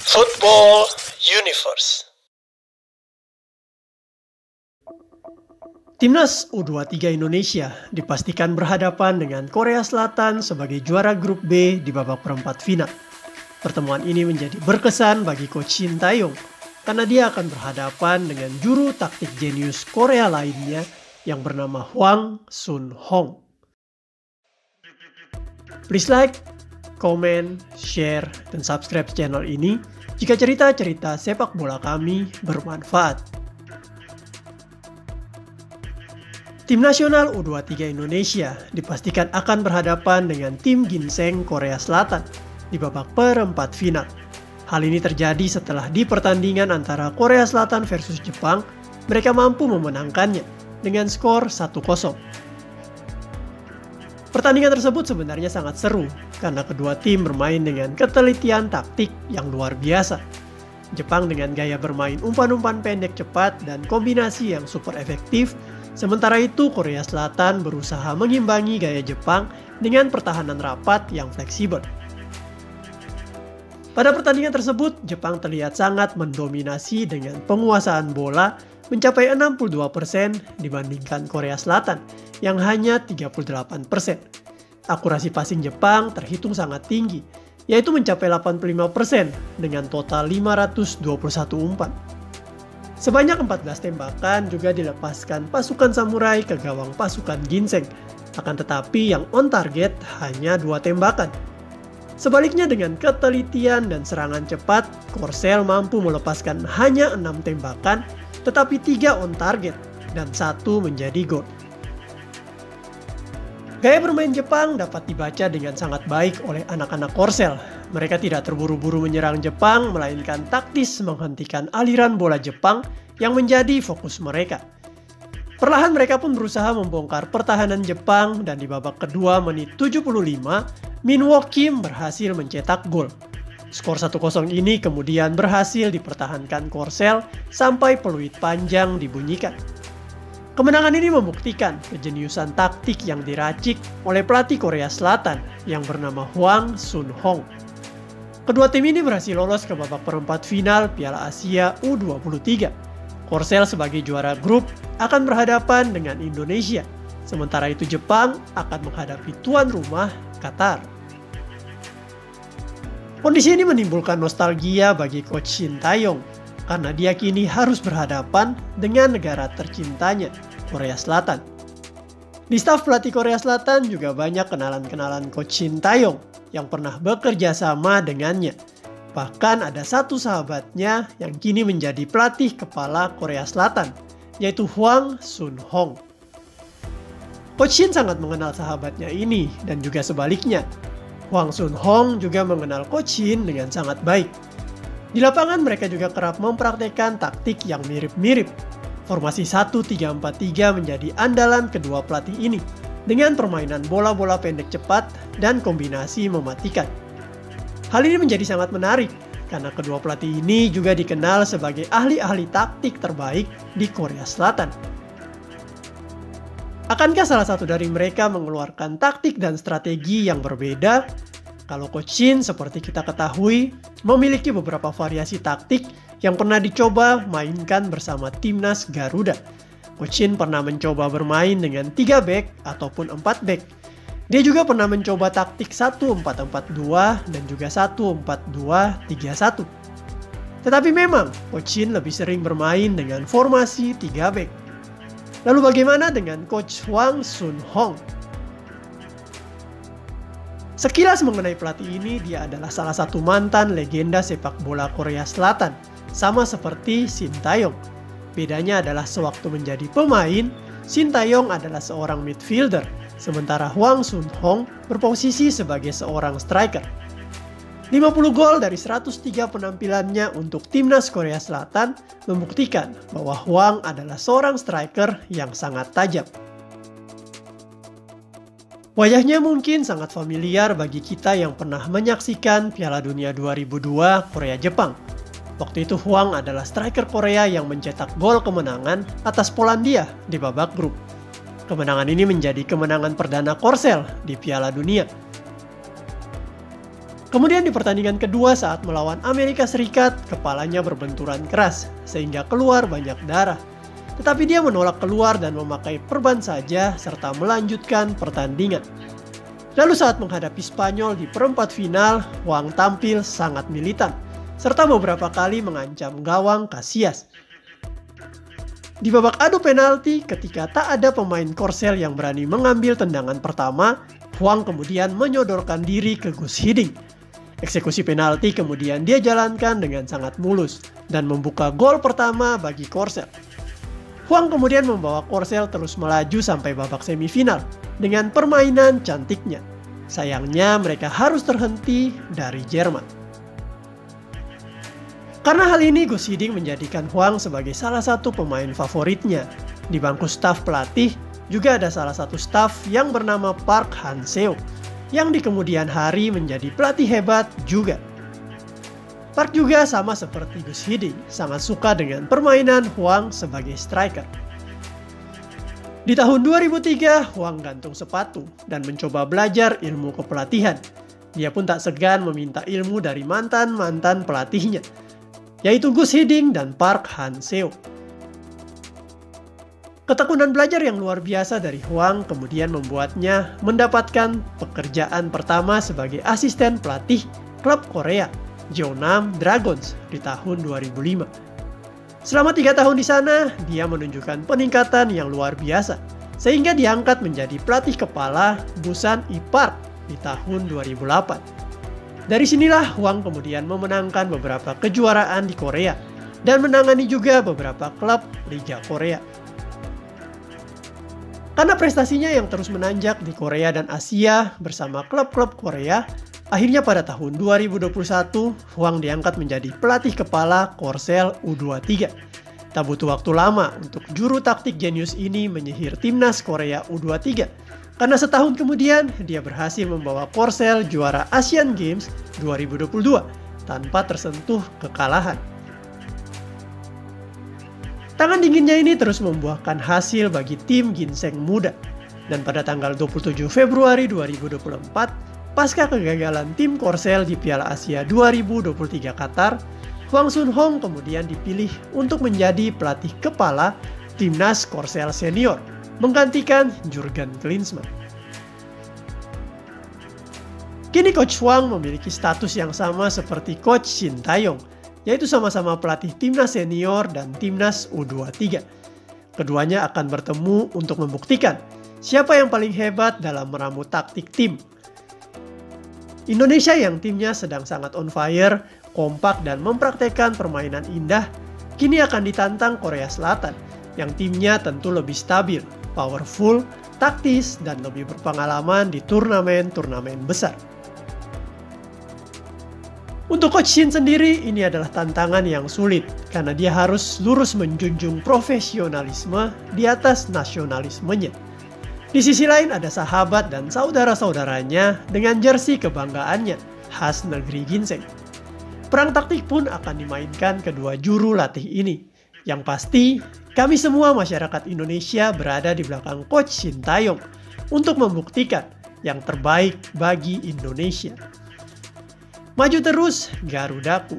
Football Universe. Timnas U23 Indonesia dipastikan berhadapan dengan Korea Selatan sebagai juara grup B di babak perempat final. Pertemuan ini menjadi berkesan bagi Coach Shin Tae-yong karena dia akan berhadapan dengan juru taktik jenius Korea lainnya yang bernama Hwang Sun-hong. Please like, comment, share, dan subscribe channel ini jika cerita-cerita sepak bola kami bermanfaat. Tim nasional U23 Indonesia dipastikan akan berhadapan dengan tim ginseng Korea Selatan di babak perempat final. Hal ini terjadi setelah di pertandingan antara Korea Selatan versus Jepang, mereka mampu memenangkannya dengan skor 1-0. Pertandingan tersebut sebenarnya sangat seru karena kedua tim bermain dengan ketelitian taktik yang luar biasa. Jepang dengan gaya bermain umpan-umpan pendek cepat dan kombinasi yang super efektif. Sementara itu Korea Selatan berusaha mengimbangi gaya Jepang dengan pertahanan rapat yang fleksibel. Pada pertandingan tersebut, Jepang terlihat sangat mendominasi dengan penguasaan bola mencapai 62% dibandingkan Korea Selatan yang hanya 38%. Akurasi passing Jepang terhitung sangat tinggi, yaitu mencapai 85% dengan total 521 umpan. Sebanyak 14 tembakan juga dilepaskan pasukan samurai ke gawang pasukan ginseng, akan tetapi yang on target hanya 2 tembakan. Sebaliknya dengan ketelitian dan serangan cepat, Korsel mampu melepaskan hanya 6 tembakan, tetapi 3 on target dan 1 menjadi gol. Gaya bermain Jepang dapat dibaca dengan sangat baik oleh anak-anak Korsel. Mereka tidak terburu-buru menyerang Jepang, melainkan taktis menghentikan aliran bola Jepang yang menjadi fokus mereka. Perlahan mereka pun berusaha membongkar pertahanan Jepang dan di babak kedua menit 75, Min-woo Kim berhasil mencetak gol. Skor 1-0 ini kemudian berhasil dipertahankan Korsel sampai peluit panjang dibunyikan. Kemenangan ini membuktikan kejeniusan taktik yang diracik oleh pelatih Korea Selatan yang bernama Hwang Sun-hong. Kedua tim ini berhasil lolos ke babak perempat final Piala Asia U23. Korsel sebagai juara grup akan berhadapan dengan Indonesia, sementara itu Jepang akan menghadapi tuan rumah Qatar. Kondisi ini menimbulkan nostalgia bagi Coach Shin Tae-yong karena dia kini harus berhadapan dengan negara tercintanya, Korea Selatan. Di staf pelatih Korea Selatan juga banyak kenalan-kenalan Coach Shin Tae-yong yang pernah bekerja sama dengannya. Bahkan ada satu sahabatnya yang kini menjadi pelatih kepala Korea Selatan, yaitu Hwang Sun-hong. Coach Shin sangat mengenal sahabatnya ini dan juga sebaliknya. Hwang Sun-hong juga mengenal Coach Shin dengan sangat baik. Di lapangan mereka juga kerap mempraktekkan taktik yang mirip-mirip. Formasi 1-3-4-3 menjadi andalan kedua pelatih ini dengan permainan bola-bola pendek cepat dan kombinasi mematikan. Hal ini menjadi sangat menarik karena kedua pelatih ini juga dikenal sebagai ahli-ahli taktik terbaik di Korea Selatan. Akankah salah satu dari mereka mengeluarkan taktik dan strategi yang berbeda? Kalau Coach Shin seperti kita ketahui memiliki beberapa variasi taktik yang pernah dicoba mainkan bersama timnas Garuda. Coach Shin pernah mencoba bermain dengan 3 back ataupun 4 back. Dia juga pernah mencoba taktik 1-4-4-2 dan juga 1-4-2-3-1. Tetapi memang Coach Shin lebih sering bermain dengan formasi 3 back. Lalu bagaimana dengan Coach Hwang Sun-hong? Sekilas mengenai pelatih ini, dia adalah salah satu mantan legenda sepak bola Korea Selatan, sama seperti Shin Tae-yong. Bedanya adalah sewaktu menjadi pemain, Shin Tae-yong adalah seorang midfielder, sementara Hwang Sun-hong berposisi sebagai seorang striker. 50 gol dari 103 penampilannya untuk timnas Korea Selatan membuktikan bahwa Hwang adalah seorang striker yang sangat tajam. Wajahnya mungkin sangat familiar bagi kita yang pernah menyaksikan Piala Dunia 2002 Korea-Jepang. Waktu itu Hwang adalah striker Korea yang mencetak gol kemenangan atas Polandia di babak grup. Kemenangan ini menjadi kemenangan perdana Korsel di Piala Dunia. Kemudian di pertandingan kedua saat melawan Amerika Serikat, kepalanya berbenturan keras sehingga keluar banyak darah. Tetapi dia menolak keluar dan memakai perban saja serta melanjutkan pertandingan. Lalu saat menghadapi Spanyol di perempat final, Hwang tampil sangat militan serta beberapa kali mengancam gawang Casillas. Di babak adu penalti, ketika tak ada pemain Korsel yang berani mengambil tendangan pertama, Hwang kemudian menyodorkan diri ke Guus Hiddink. Eksekusi penalti kemudian dia jalankan dengan sangat mulus dan membuka gol pertama bagi Korsel. Hwang kemudian membawa Korsel terus melaju sampai babak semifinal dengan permainan cantiknya. Sayangnya mereka harus terhenti dari Jerman. Karena hal ini, Guus Hiddink menjadikan Hwang sebagai salah satu pemain favoritnya. Di bangku staf pelatih juga ada salah satu staf yang bernama Park Han-seo, yang di kemudian hari menjadi pelatih hebat juga. Park juga sama seperti Guus Hiddink, sangat suka dengan permainan Hwang sebagai striker. Di tahun 2003, Hwang gantung sepatu dan mencoba belajar ilmu kepelatihan. Dia pun tak segan meminta ilmu dari mantan-mantan pelatihnya, yaitu Guus Hiddink dan Park Han-seo. Ketekunan belajar yang luar biasa dari Hwang kemudian membuatnya mendapatkan pekerjaan pertama sebagai asisten pelatih klub Korea, Jeonnam Dragons di tahun 2005. Selama 3 tahun di sana, dia menunjukkan peningkatan yang luar biasa, sehingga diangkat menjadi pelatih kepala Busan Ipar di tahun 2008. Dari sinilah Hwang kemudian memenangkan beberapa kejuaraan di Korea dan menangani juga beberapa klub Liga Korea. Karena prestasinya yang terus menanjak di Korea dan Asia bersama klub-klub Korea, akhirnya pada tahun 2021 Hwang diangkat menjadi pelatih kepala Korsel U23. Tak butuh waktu lama untuk juru taktik jenius ini menyihir timnas Korea U23. Karena setahun kemudian dia berhasil membawa Korsel juara Asian Games 2022 tanpa tersentuh kekalahan. Tangan dinginnya ini terus membuahkan hasil bagi tim ginseng muda. Dan pada tanggal 27 Februari 2024, pasca kegagalan tim Korsel di Piala Asia 2023 Qatar, Hwang Sun-hong kemudian dipilih untuk menjadi pelatih kepala timnas Korsel senior, menggantikan Jurgen Klinsmann. Kini Coach Hwang memiliki status yang sama seperti Coach Shin Tae-yong, yaitu sama-sama pelatih timnas senior dan timnas U23. Keduanya akan bertemu untuk membuktikan siapa yang paling hebat dalam meramu taktik tim. Indonesia yang timnya sedang sangat on fire, kompak dan mempraktekkan permainan indah, kini akan ditantang Korea Selatan yang timnya tentu lebih stabil, powerful, taktis, dan lebih berpengalaman di turnamen-turnamen besar. Untuk Coach Shin sendiri, ini adalah tantangan yang sulit karena dia harus lurus menjunjung profesionalisme di atas nasionalismenya. Di sisi lain ada sahabat dan saudara-saudaranya dengan jersey kebanggaannya khas negeri ginseng. Perang taktik pun akan dimainkan kedua juru latih ini. Yang pasti, kami semua masyarakat Indonesia berada di belakang Coach Shin Tae-yong untuk membuktikan yang terbaik bagi Indonesia. Maju terus, Garudaku!